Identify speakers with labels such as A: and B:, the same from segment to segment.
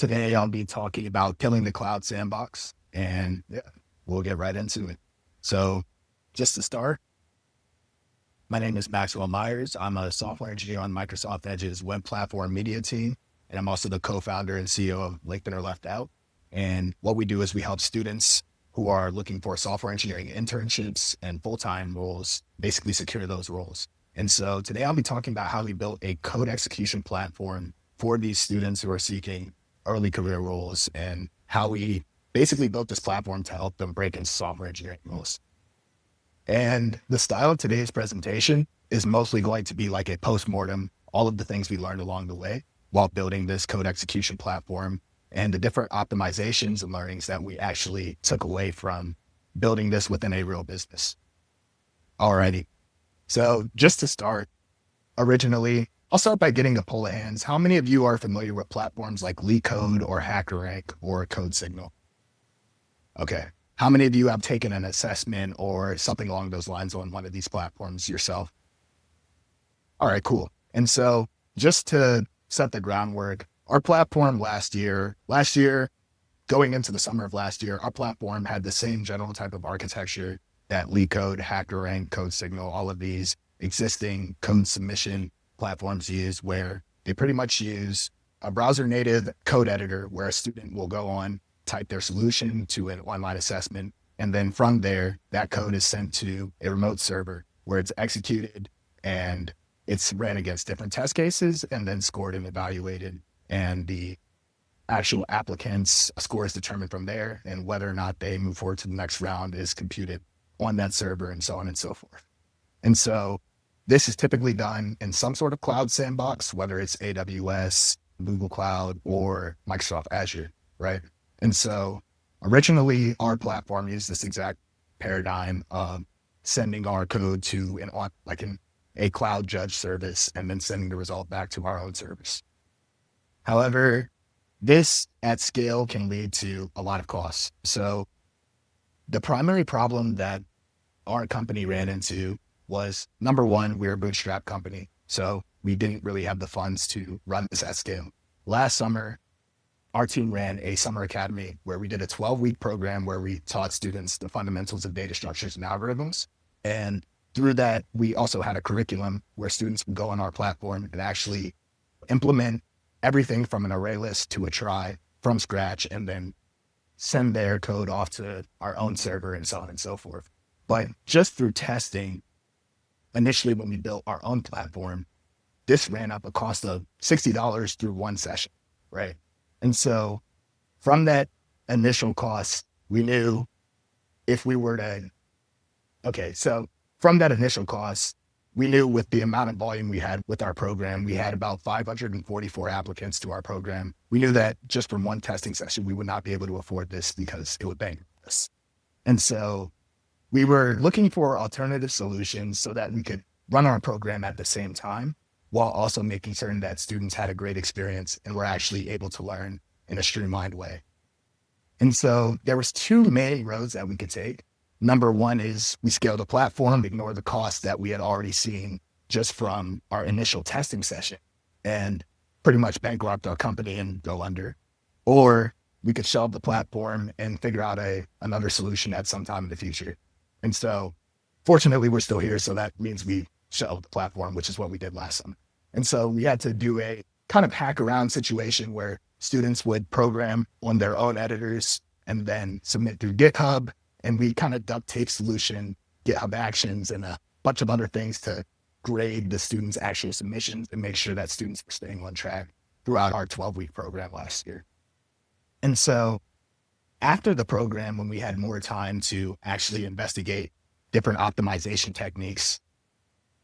A: Today I'll be talking about killing the cloud sandbox, and yeah, we'll get right into it. So just to start, my name is Maxwell Myers. I'm a software engineer on Microsoft Edge's web platform media team, and I'm also the co-founder and CEO of LinkedIn or Left Out. And what we do is we help students who are looking for software engineering internships and full-time roles, basically secure those roles. And so today I'll be talking about how we built a code execution platform for these students who are seeking early career roles and how we basically built this platform to help them break into software engineering roles. And the style of today's presentation is mostly going to be like a postmortem, all of the things we learned along the way while building this code execution platform and the different optimizations and learnings that we actually took away from building this within a real business. Alrighty. So just to start, originally, I'll start by getting a poll of hands. How many of you are familiar with platforms like LeetCode or HackerRank or CodeSignal? Okay. How many of you have taken an assessment or something along those lines on one of these platforms yourself? All right, cool. And so just to set the groundwork, our platform last year, going into the summer of last year, our platform had the same general type of architecture that LeetCode, HackerRank, CodeSignal, all of these existing code submission platforms use, where they pretty much use a browser native code editor where a student will go on, type their solution to an online assessment. And then from there, that code is sent to a remote server where it's executed and it's ran against different test cases and then scored and evaluated. And the actual applicant's score is determined from there, and whether or not they move forward to the next round is computed on that server and so on and so forth. And so this is typically done in some sort of cloud sandbox, whether it's AWS, Google Cloud, or Microsoft Azure, right? And so originally our platform used this exact paradigm of sending our code to a cloud judge service and then sending the result back to our own service. However, this at scale can lead to a lot of costs. So the primary problem that our company ran into was, number one, we're a bootstrap company. So we didn't really have the funds to run this at scale. Last summer, our team ran a summer academy where we did a 12-week program where we taught students the fundamentals of data structures and algorithms. And through that, we also had a curriculum where students would go on our platform and actually implement everything from an array list to a try from scratch and then send their code off to our own server and so on and so forth. But just through testing, initially when we built our own platform, this ran up a cost of $60 through one session, right? And so from that initial cost, we knew if we were to, from that initial cost, we knew with the amount of volume we had with our program, we had about 544 applicants to our program. We knew that just from one testing session, we would not be able to afford this because it would bankrupt us. And so we were looking for alternative solutions so that we could run our program at the same time, while also making certain that students had a great experience and were actually able to learn in a streamlined way. And so there was two main roads that we could take. Number one is we scale the platform, ignore the costs that we had already seen just from our initial testing session, and pretty much bankrupt our company and go under. Or we could shelve the platform and figure out another solution at some time in the future. And so fortunately, we're still here. So that means we shelved the platform, which is what we did last summer. And so we had to do a kind of hack around situation where students would program on their own editors and then submit through GitHub. And we kind of duct tape solution, GitHub Actions, and a bunch of other things to grade the students' actual submissions and make sure that students were staying on track throughout our 12-week program last year. And so after the program, when we had more time to actually investigate different optimization techniques,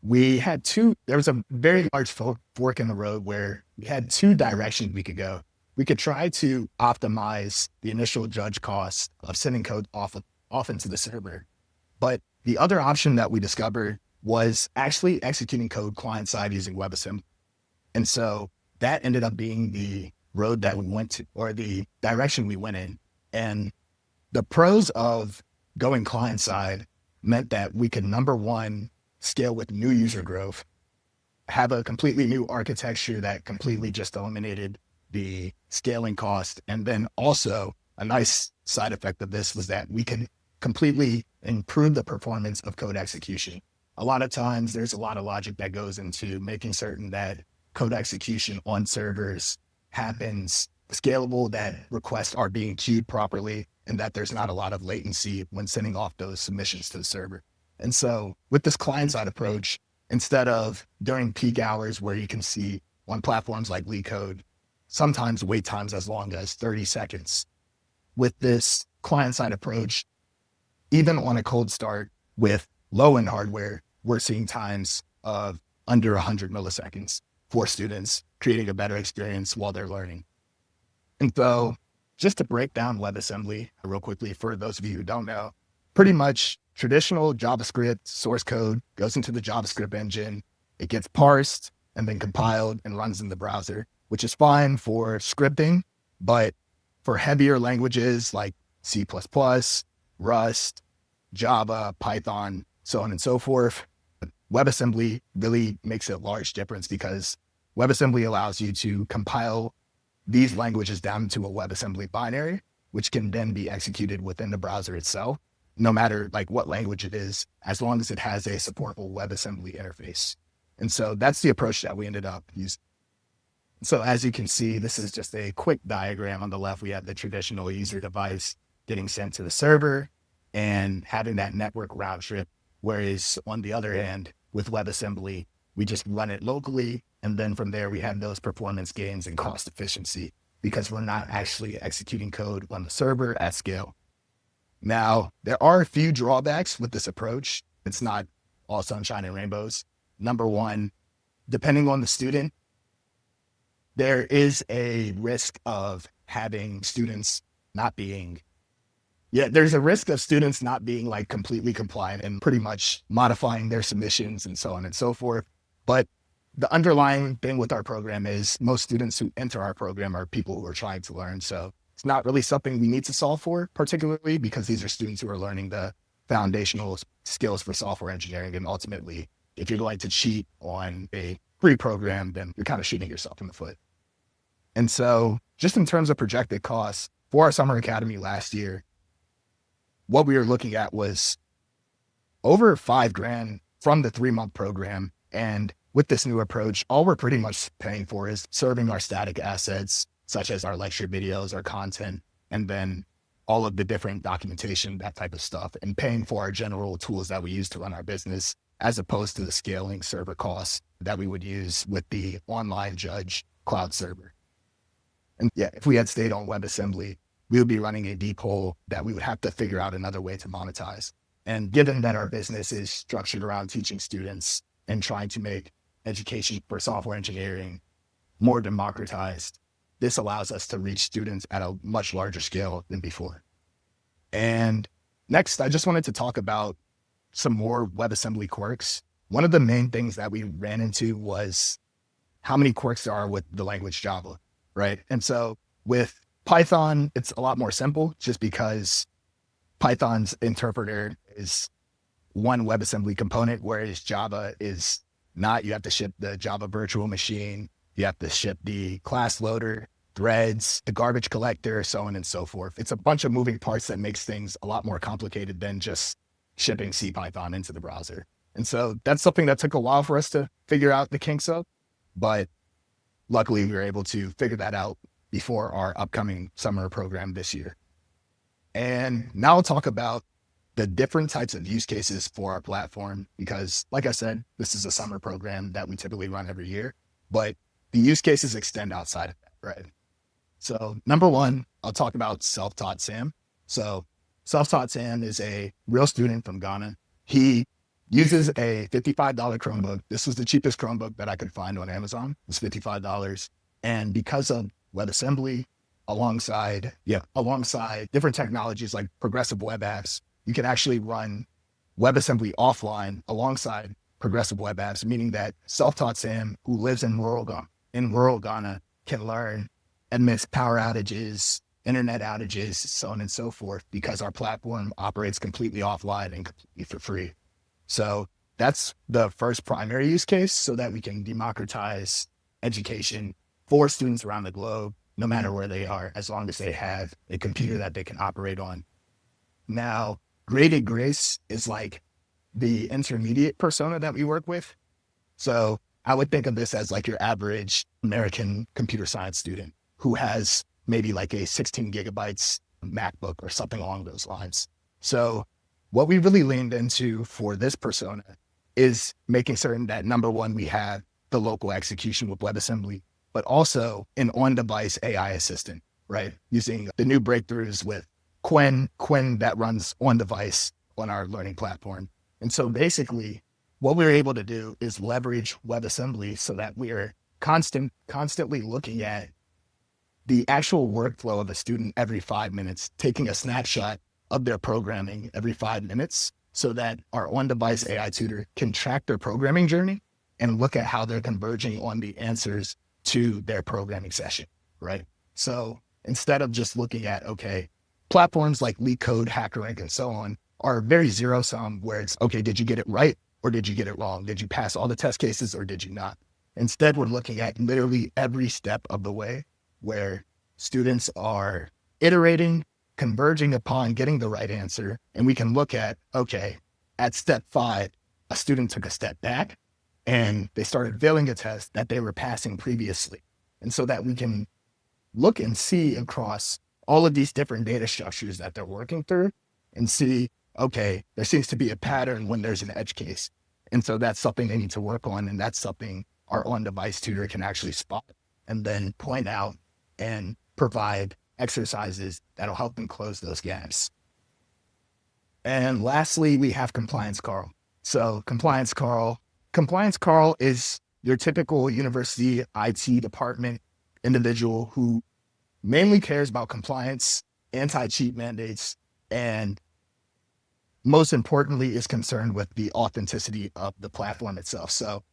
A: there was a very large fork in the road where we had two directions we could go. We could try to optimize the initial judge cost of sending code off into the server. But the other option that we discovered was actually executing code client-side using WebAssembly. And so that ended up being the road that we went to, or the direction we went in. And the pros of going client-side meant that we could, number one, scale with new user growth, have a completely new architecture that completely just eliminated the scaling cost. And then also a nice side effect of this was that we can completely improve the performance of code execution. A lot of times there's a lot of logic that goes into making certain that code execution on servers happens scalable, that requests are being queued properly, and that there's not a lot of latency when sending off those submissions to the server. And so with this client-side approach, instead of during peak hours where you can see on platforms like LeetCode, sometimes wait times as long as 30 seconds. With this client-side approach, even on a cold start with low-end hardware, we're seeing times of under 100 milliseconds for students, creating a better experience while they're learning. And so just to break down WebAssembly real quickly, for those of you who don't know, pretty much traditional JavaScript source code goes into the JavaScript engine, it gets parsed and then compiled and runs in the browser, which is fine for scripting, but for heavier languages like C++, Rust, Java, Python, so on and so forth, WebAssembly really makes a large difference because WebAssembly allows you to compile these languages down to a WebAssembly binary, which can then be executed within the browser itself, no matter like what language it is, as long as it has a supportable WebAssembly interface. And so that's the approach that we ended up using. So as you can see, this is just a quick diagram. On the left, we have the traditional user device getting sent to the server and having that network round trip. Whereas on the other hand, with WebAssembly, we just run it locally. And then from there, we have those performance gains and cost efficiency because we're not actually executing code on the server at scale. Now, there are a few drawbacks with this approach. It's not all sunshine and rainbows. Number one, depending on the student, there is a risk of having students not being, there's a risk of students not being like completely compliant and pretty much modifying their submissions and so on and so forth. But the underlying thing with our program is most students who enter our program are people who are trying to learn. So it's not really something we need to solve for, particularly because these are students who are learning the foundational skills for software engineering. And ultimately, if you're going to cheat on a free program, then you're kind of shooting yourself in the foot. And so just in terms of projected costs for our summer academy last year, what we were looking at was over $5,000 from the 3-month program. And with this new approach, all we're pretty much paying for is serving our static assets, such as our lecture videos, our content, and then all of the different documentation, that type of stuff, and paying for our general tools that we use to run our business, as opposed to the scaling server costs that we would use with the online judge cloud server. And if we had stayed on WebAssembly, we would be running a deep hole that we would have to figure out another way to monetize. And given that our business is structured around teaching students and trying to make education for software engineering more democratized, this allows us to reach students at a much larger scale than before. And next, I just wanted to talk about some more WebAssembly quirks. One of the main things that we ran into was how many quirks there are with the language Java, right? And so with Python, it's a lot more simple just because Python's interpreter is one WebAssembly component, whereas Java is not. You have to ship the Java virtual machine. You have to ship the class loader, threads, the garbage collector, so on and so forth. It's a bunch of moving parts that makes things a lot more complicated than just shipping CPython into the browser. And so that's something that took a while for us to figure out the kinks of, but luckily we were able to figure that out before our upcoming summer program this year. And now I'll talk about the different types of use cases for our platform, because like I said, this is a summer program that we typically run every year, but the use cases extend outside of that, right? So number one, I'll talk about Self-Taught Sam. So Self-Taught Sam is a real student from Ghana. He uses a $55 Chromebook. This was the cheapest Chromebook that I could find on Amazon. It was $55. And because of WebAssembly, alongside different technologies like progressive web apps, you can actually run WebAssembly offline alongside progressive web apps, meaning that Self-Taught Sam, who lives in rural Ghana, can learn amidst power outages, internet outages, so on and so forth, because our platform operates completely offline and completely for free. So that's the first primary use case, so that we can democratize education for students around the globe, no matter where they are, as long as they have a computer that they can operate on. Now, graded grace is like the intermediate persona that we work with. So I would think of this as like your average American computer science student who has maybe like a 16 gigabytes MacBook or something along those lines. So what we really leaned into for this persona is making certain that, number one, we have the local execution with WebAssembly, but also an on-device AI assistant, right? Using the new breakthroughs with Quinn that runs on device on our learning platform. And so basically what we're able to do is leverage WebAssembly so that we are constantly looking at the actual workflow of a student every 5 minutes, taking a snapshot of their programming every 5 minutes so that our on-device AI tutor can track their programming journey and look at how they're converging on the answers to their programming session, right? So instead of just looking at, okay, platforms like LeetCode, HackerRank, and so on are very zero sum where it's, okay, did you get it right or did you get it wrong? Did you pass all the test cases or did you not? Instead, we're looking at literally every step of the way where students are iterating, converging upon getting the right answer. And we can look at, okay, at step 5, a student took a step back and they started failing a test that they were passing previously. And so that we can look and see across all of these different data structures that they're working through and see, okay, there seems to be a pattern when there's an edge case. And so that's something they need to work on. And that's something our on-device tutor can actually spot and then point out and provide exercises that'll help them close those gaps. And lastly, we have Compliance Carl. So Compliance Carl is your typical university IT department individual who mainly cares about compliance, anti-cheat mandates, and most importantly is concerned with the authenticity of the platform itself. So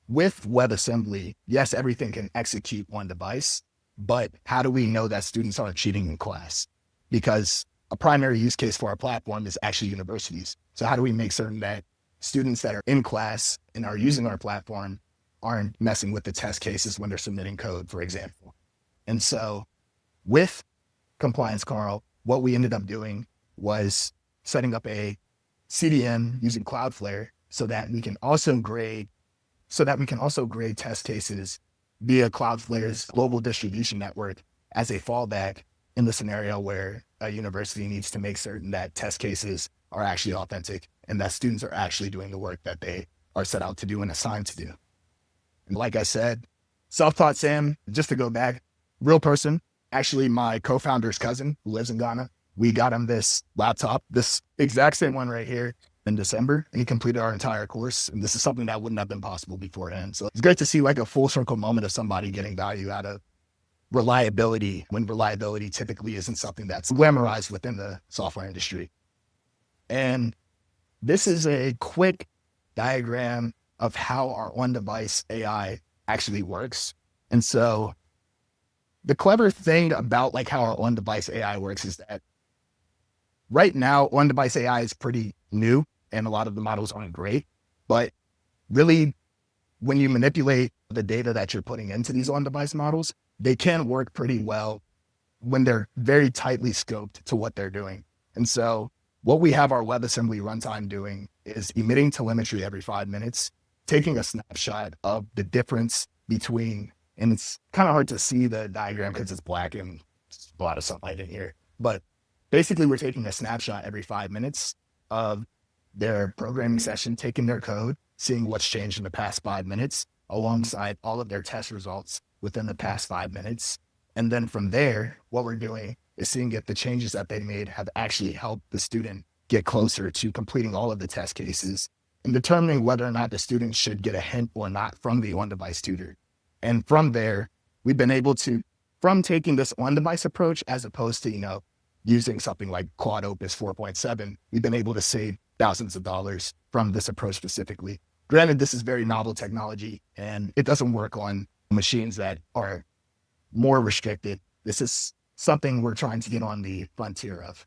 A: with WebAssembly, yes, everything can execute on device, but how do we know that students aren't cheating in class? Because a primary use case for our platform is actually universities. So how do we make certain that students that are in class and are using our platform aren't messing with the test cases when they're submitting code, for example? And so with Compliance Carl, what we ended up doing was setting up a CDN using Cloudflare so that we can also grade test cases via Cloudflare's global distribution network as a fallback in the scenario where a university needs to make certain that test cases are actually authentic and that students are actually doing the work that they are set out to do and assigned to do. And like I said, self-taught Sam, just to go back, real person, actually my co-founder's cousin who lives in Ghana. We got him this laptop, this exact same one right here in December, and he completed our entire course. And this is something that wouldn't have been possible beforehand. So it's great to see like a full circle moment of somebody getting value out of reliability when reliability typically isn't something that's glamorized within the software industry. And this is a quick diagram of how our on-device AI actually works. And so the clever thing about like how our on-device AI works is that right now on-device AI is pretty new and a lot of the models aren't great, but really when you manipulate the data that you're putting into these on-device models, they can work pretty well when they're very tightly scoped to what they're doing. And so what we have our WebAssembly runtime doing is emitting telemetry every 5 minutes, taking a snapshot of the difference between, and it's kind of hard to see the diagram because it's black and there's a lot of sunlight in here, but basically we're taking a snapshot every 5 minutes of their programming session, taking their code, seeing what's changed in the past 5 minutes alongside all of their test results within the past 5 minutes. And then from there, what we're doing is seeing if the changes that they made have actually helped the student get closer to completing all of the test cases and determining whether or not the student should get a hint or not from the on-device tutor. And from there, we've been able to, from taking this on-device approach, as opposed to, using something like Quad Opus 4.7, we've been able to save thousands of dollars from this approach specifically. Granted, this is very novel technology and it doesn't work on machines that are more restricted. This is something we're trying to get on the frontier of.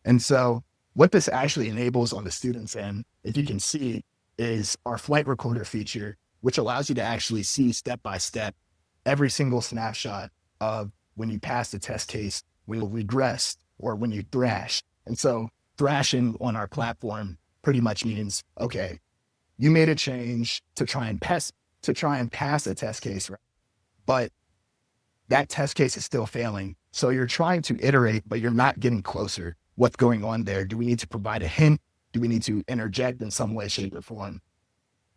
A: And so what this actually enables on the students end, if you can see, is our flight recorder feature, which allows you to actually see step by step every single snapshot of when you pass the test case, when you regress, or when you thrash. And so thrashing on our platform pretty much means, okay, you made a change to try and pass a test case, right? But that test case is still failing. So you're trying to iterate, but you're not getting closer. What's going on there? Do we need to provide a hint? Do we need to interject in some way, shape, or form?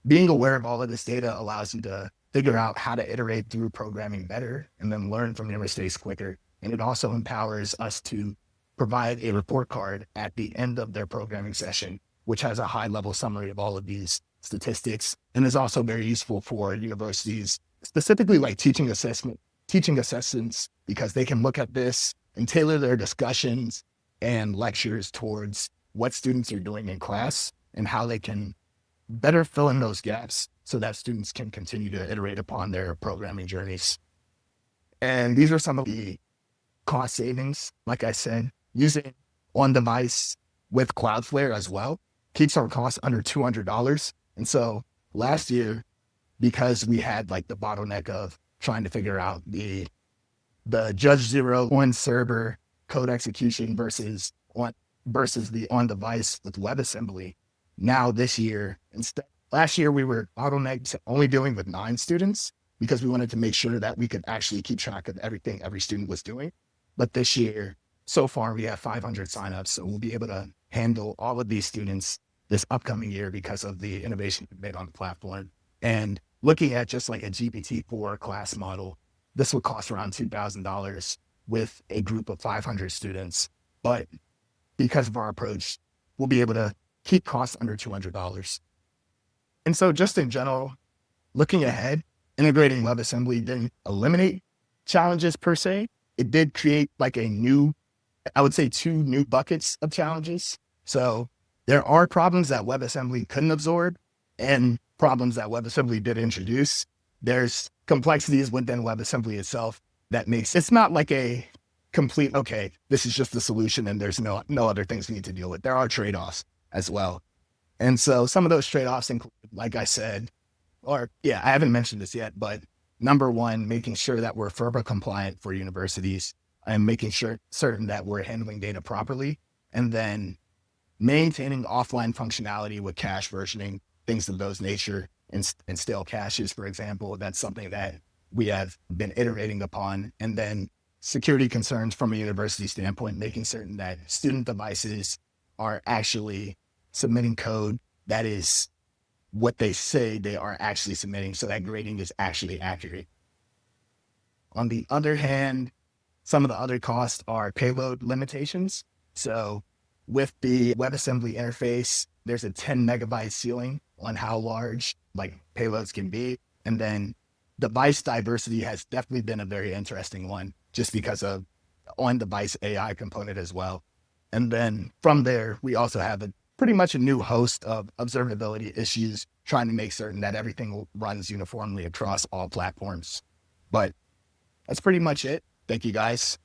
A: Being aware of all of this data allows you to figure out how to iterate through programming better and then learn from your mistakes quicker. And it also empowers us to provide a report card at the end of their programming session, which has a high level summary of all of these statistics and is also very useful for universities, specifically like teaching assistants, because they can look at this and tailor their discussions and lectures towards what students are doing in class and how they can better fill in those gaps so that students can continue to iterate upon their programming journeys. And these are some of the cost savings. Like I said, using on device with Cloudflare as well keeps our costs under $200. And so last year, because we had like the bottleneck of trying to figure out the Judge Zero on server code execution versus the on device with WebAssembly. Now this year, last year we were bottlenecked to only dealing with 9 students because we wanted to make sure that we could actually keep track of everything every student was doing. But this year, so far, we have 500 signups. So we'll be able to handle all of these students this upcoming year because of the innovation we've made on the platform. And looking at just like a GPT-4 class model, this would cost around $2,000 with a group of 500 students. But because of our approach, we'll be able to keep costs under $200. And so just in general, looking ahead, integrating WebAssembly didn't eliminate challenges per se. It did create like I would say 2 new buckets of challenges. So there are problems that WebAssembly couldn't absorb and problems that WebAssembly did introduce. There's complexities within WebAssembly itself that makes it's not like a complete, okay, this is just the solution and there's no other things we need to deal with. There are trade-offs as well. And so some of those trade-offs include, like I said, I haven't mentioned this yet, but number one, making sure that we're FERPA compliant for universities and making certain that we're handling data properly. And then maintaining offline functionality with cache versioning, things of those nature, and stale caches, for example. That's something that we have been iterating upon. And then security concerns from a university standpoint, making certain that student devices are actually submitting code that is what they say they are actually submitting, so that grading is actually accurate. On the other hand, some of the other costs are payload limitations. So with the WebAssembly interface, there's a 10 megabyte ceiling on how large like payloads can be. And then device diversity has definitely been a very interesting one just because of on-device AI component as well. And then from there, we also have pretty much a new host of observability issues, trying to make certain that everything runs uniformly across all platforms. But that's pretty much it. Thank you, guys.